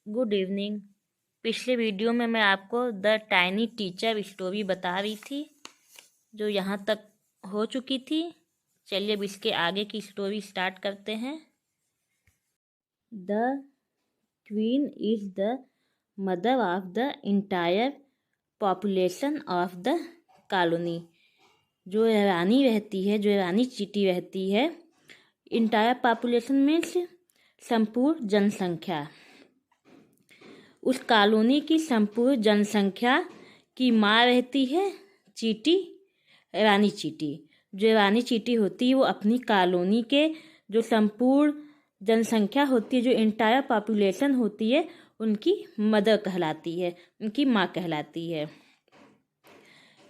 Good evening. पिछले video में मैं आपको द टाइनी टीचर स्टोरी बता रही थी जो यहाँ तक हो चुकी थी। चलिए अब इसके आगे की स्टोरी स्टार्ट करते हैं। The queen is the mother of the entire population of the colony. जो रानी रहती है, जो रानी चींटी रहती है, इंटायर पॉपुलेशन मीन्स संपूर्ण जनसंख्या। उस कॉलोनी की संपूर्ण जनसंख्या की माँ रहती है चींटी, रानी चींटी। जो रानी चींटी होती है वो अपनी कॉलोनी के जो संपूर्ण जनसंख्या होती है, जो इंटायर पॉपुलेशन होती है, उनकी मदर कहलाती है, उनकी माँ कहलाती है।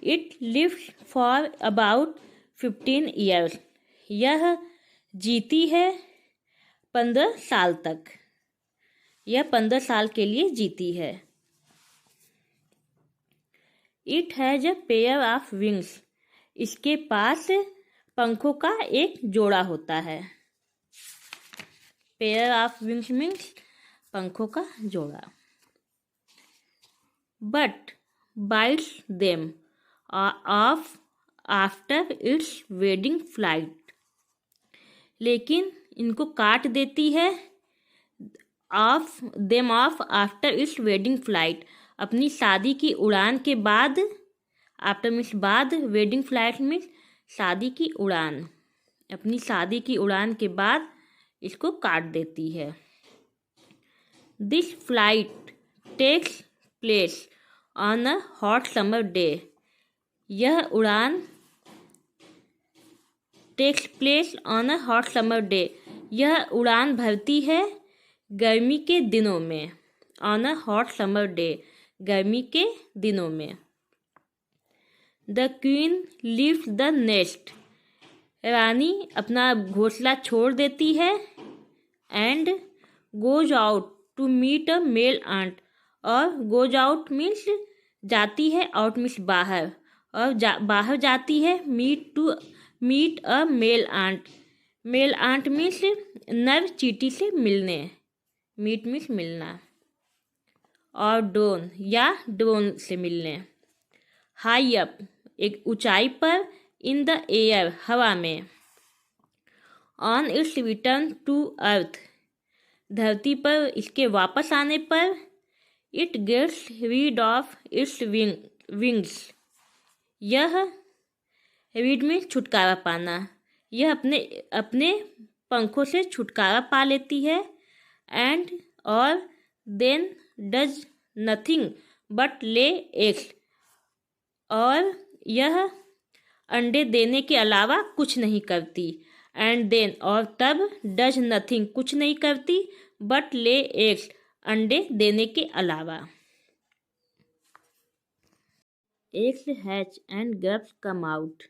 It lives for about 15 years. यह जीती है 15 साल तक। यह 15 साल के लिए जीती है। It has a pair of wings. इसके पास पंखों का एक जोड़ा होता है। पेयर ऑफ विंग्स मीन्स पंखों का जोड़ा। But bytes them of after it's wedding flight. लेकिन इनको काट देती है of them of after it's wedding flight. अपनी शादी की उड़ान के बाद, आफ्टर मीन्स बाद, वेडिंग फ्लाइट मीन्स शादी की उड़ान। अपनी शादी की उड़ान के बाद इसको काट देती है। This flight takes place on a hot summer day. यह उड़ान takes place on a hot summer day. यह उड़ान भरती है गर्मी के दिनों में। On a hot summer day, गर्मी के दिनों में। The queen leaves the nest. रानी अपना घोंसला छोड़ देती है। And goes out to meet a male ant. और गोज आउट मीन्स जाती है, आउट मीन्स बाहर, और बाहर जाती है meet a male ant. Male ant means नर चींटी से मिलने। मीट मीन्स मिलना। और ड्रोन या ड्रोन से मिलने। हाई अप, एक ऊंचाई पर। इन द एयर, हवा में। On its return to earth, धरती पर इसके वापस आने पर। It gets rid of its wings. यह रीड में छुटकारा पाना। यह अपने अपने पंखों से छुटकारा पा लेती है। एंड और then does nothing but lay eggs. और यह अंडे देने के अलावा कुछ नहीं करती। एंड देन, और तब, डज नथिंग, कुछ नहीं करती, बट ले एग्स, अंडे देने के अलावा। Eggs hatch and grubs come out.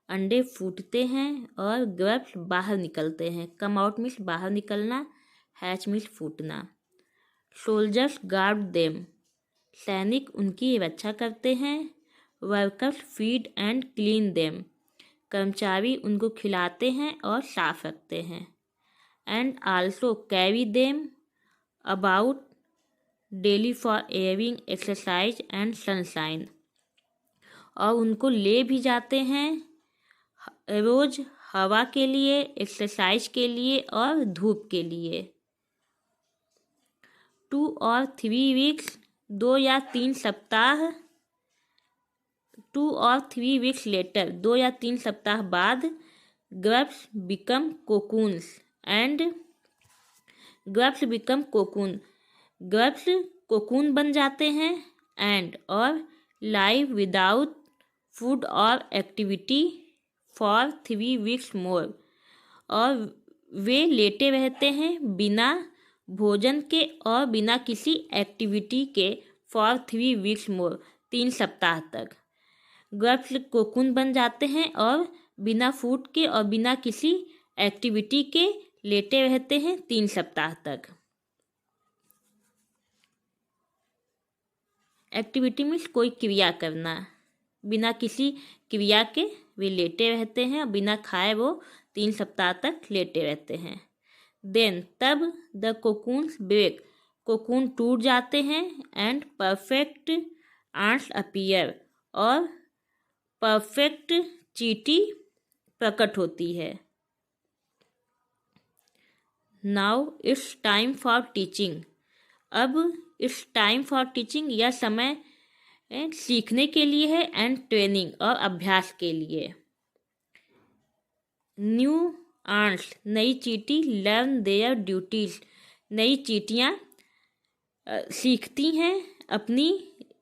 अंडे फूटते हैं और ग्रब्स बाहर निकलते हैं। कम आउट मीन्स बाहर निकलना, हैच मीन्स फूटना। Soldiers guard them. सैनिक उनकी रक्षा करते हैं। Workers feed and clean them. कर्मचारी उनको खिलाते हैं और साफ रखते हैं। And also carry them about daily for airing, exercise and sunshine. और उनको ले भी जाते हैं रोज हवा के लिए, एक्सरसाइज के लिए और धूप के लिए। 2 और 3 वीक्स, 2 या 3 सप्ताह। 2 और 3 वीक्स लेटर, 2 या 3 सप्ताह बाद। Grubs become cocoons and grubs become cocoon. Grubs cocoon बन जाते हैं। एंड और लाइव विदाउट फूड और एक्टिविटी फॉर 3 वीक्स मोर। और वे लेटे रहते हैं बिना भोजन के और बिना किसी एक्टिविटी के फॉर 3 वीक्स मोर, 3 सप्ताह तक। ग्रब्स कोकून बन जाते हैं और बिना फूड के और बिना किसी एक्टिविटी के लेटे रहते हैं 3 सप्ताह तक। एक्टिविटी मीन्स कोई क्रिया करना। बिना किसी क्रिया के वे लेटे रहते हैं और बिना खाए वो 3 सप्ताह तक लेटे रहते हैं। देन, तब, द कोकून्स ब्रेक। कोकून टूट जाते हैं एंड परफेक्ट आंट्स अपीयर और परफेक्ट चींटी प्रकट होती है। Now it's time for teaching. अब इट्स टाइम फॉर टीचिंग, यह समय सीखने के लिए है एंड ट्रेनिंग और अभ्यास के लिए। न्यू आंट्स, नई चींटी, लर्न देयर ड्यूटीज, नई चींटियाँ सीखती हैं अपनी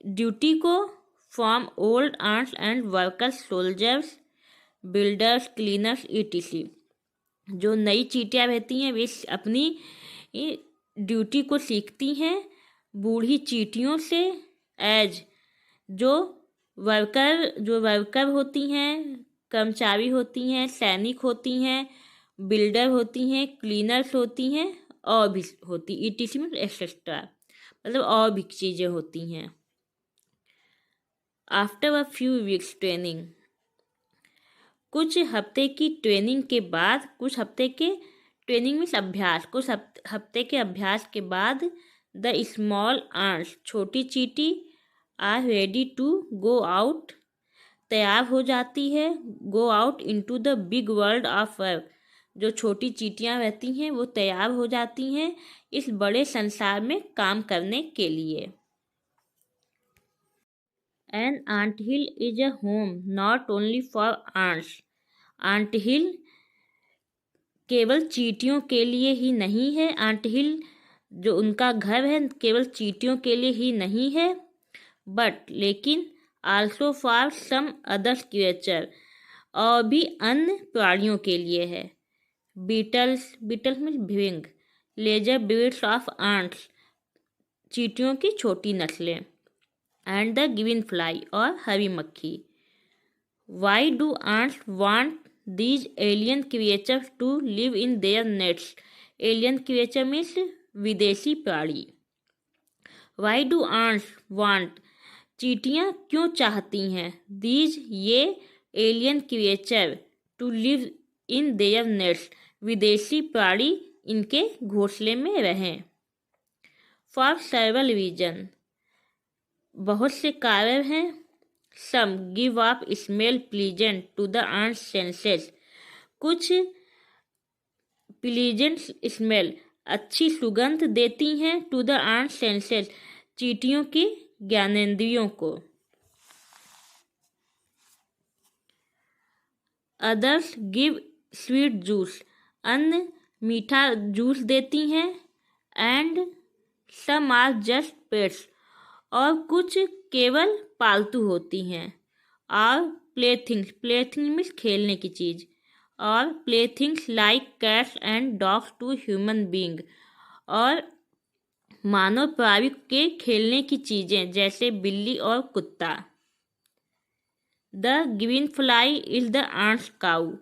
ड्यूटी को। From old ants and workers, soldiers, builders, cleaners etc। जो नई चींटियाँ रहती हैं वे अपनी ड्यूटी को सीखती हैं बूढ़ी चींटियों से। एज जो वर्कर होती हैं, कर्मचारी होती हैं, सैनिक होती हैं, बिल्डर होती हैं, क्लीनर्स होती हैं और भी होती etc में एक्सेट्रा, मतलब और भी चीज़ें होती हैं। After a few weeks training, कुछ हफ्ते की ट्रेनिंग के बाद, कुछ हफ्ते के ट्रेनिंग मीन्स अभ्यास, कुछ हफ्ते के अभ्यास के बाद द स्मॉल आंट्स, छोटी चींटी are ready to go out, तैयार हो जाती है। Go out into the big world of work, जो छोटी चींटियाँ रहती हैं वो तैयार हो जाती हैं इस बड़े संसार में काम करने के लिए। An ant hill is a home not only for ants, ant hill केवल चींटियों के लिए ही नहीं है। आंट हिल जो उनका घर है केवल चींटियों के लिए ही नहीं है, बट लेकिन also for some other creature, और भी अन्य प्राणियों के लिए है। बीटल्स मीन्स भृंग, लेजर ब्रीड्स ऑफ आंट्स, चींटियों की छोटी नस्लें, एंड द ग्रीन फ्लाई और हरी मक्खी। Why do ants want these alien creatures to live in their nests? Alien creature means विदेशी प्राणी। Why do ants want? चींटियाँ क्यों चाहती हैं these ये alien creature to live in their nests? विदेशी प्राणी इनके घोंसले में रहें। For several reasons, बहुत से कारण हैं। Some give off smell pleasant to the ants' senses, कुछ प्लीजेंट स्मेल, अच्छी सुगंध देती हैं टू द ants senses, चींटियों की ज्ञानेंद्रियों को। Others give sweet juice, अन्य मीठा जूस देती हैं। And some are just pets, और कुछ केवल पालतू होती हैं। और प्लेथिंग्स मीन्स खेलने की चीज़, और playthings like cats and dogs to human being, और मानव प्राणी के खेलने की चीज़ें जैसे बिल्ली और कुत्ता। The green fly is the ant's cow,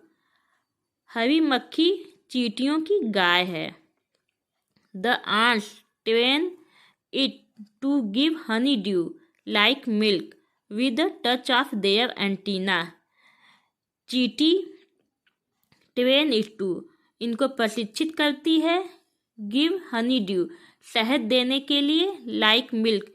हरी मक्खी चींटियों की गाय है। The ant's train it to give honeydew like milk with a touch of their antenna, चींटी ट्रेन इट टू इनको प्रशिक्षित करती है। गिव honeydew शहद देने के लिए, like milk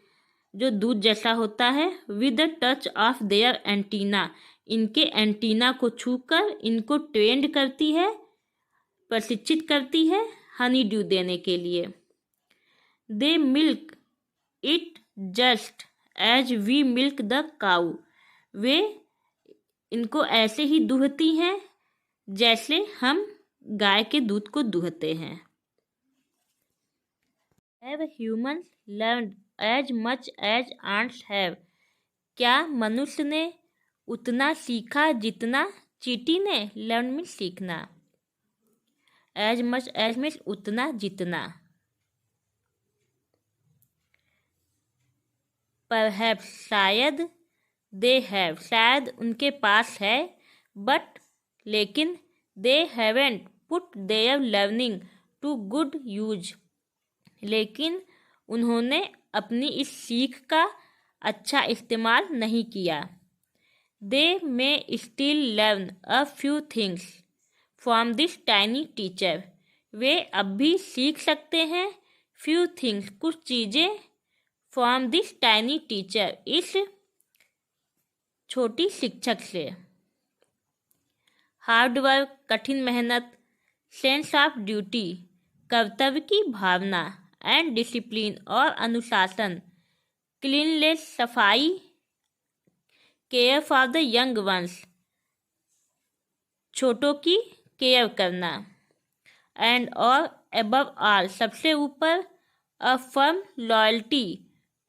जो दूध जैसा होता है, with a touch of their antenna इनके एंटीना को छूकर इनको ट्रेंड करती है, प्रशिक्षित करती है honeydew देने के लिए। They milk it just as we milk the cow, वे इनको ऐसे ही दूहती हैं जैसे हम गाय के दूध को दूहते हैं। Have humans learned as much as ants have, क्या मनुष्य ने उतना सीखा जितना चींटी ने? लर्न मीन्स सीखना, एज मच एज मीन्स उतना जितना। परहैप्स शायद, दे हैव शायद उनके पास है, बट लेकिन they haven't put their learning to good use, लेकिन उन्होंने अपनी इस सीख का अच्छा इस्तेमाल नहीं किया। They may still learn a few things from this tiny teacher, वे अब भी सीख सकते हैं फ्यू थिंग्स, कुछ चीज़ें, फ्रॉम दिस टाइनी टीचर, इस छोटी शिक्षक से। हार्ड वर्क, कठिन मेहनत, सेंस ऑफ ड्यूटी, कर्तव्य की भावना, एंड डिसिप्लिन और अनुशासन, क्लीननेस, सफाई, care for the young ones, छोटों की केयर करना, एंड और अबव ऑल, सबसे ऊपर, a firm loyalty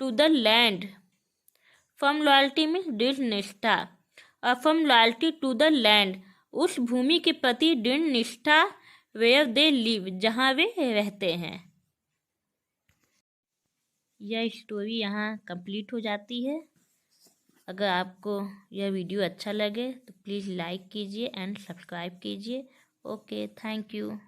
to the land. Firm loyalty में दृढ़ निष्ठा, a firm loyalty to the land, उस भूमि के प्रति दृढ़ निष्ठा, वेयर दे लिव, जहाँ वे रहते हैं। यह स्टोरी यहाँ कंप्लीट हो जाती है। अगर आपको यह वीडियो अच्छा लगे तो प्लीज़ लाइक कीजिए एंड सब्सक्राइब कीजिए। Okay, thank you.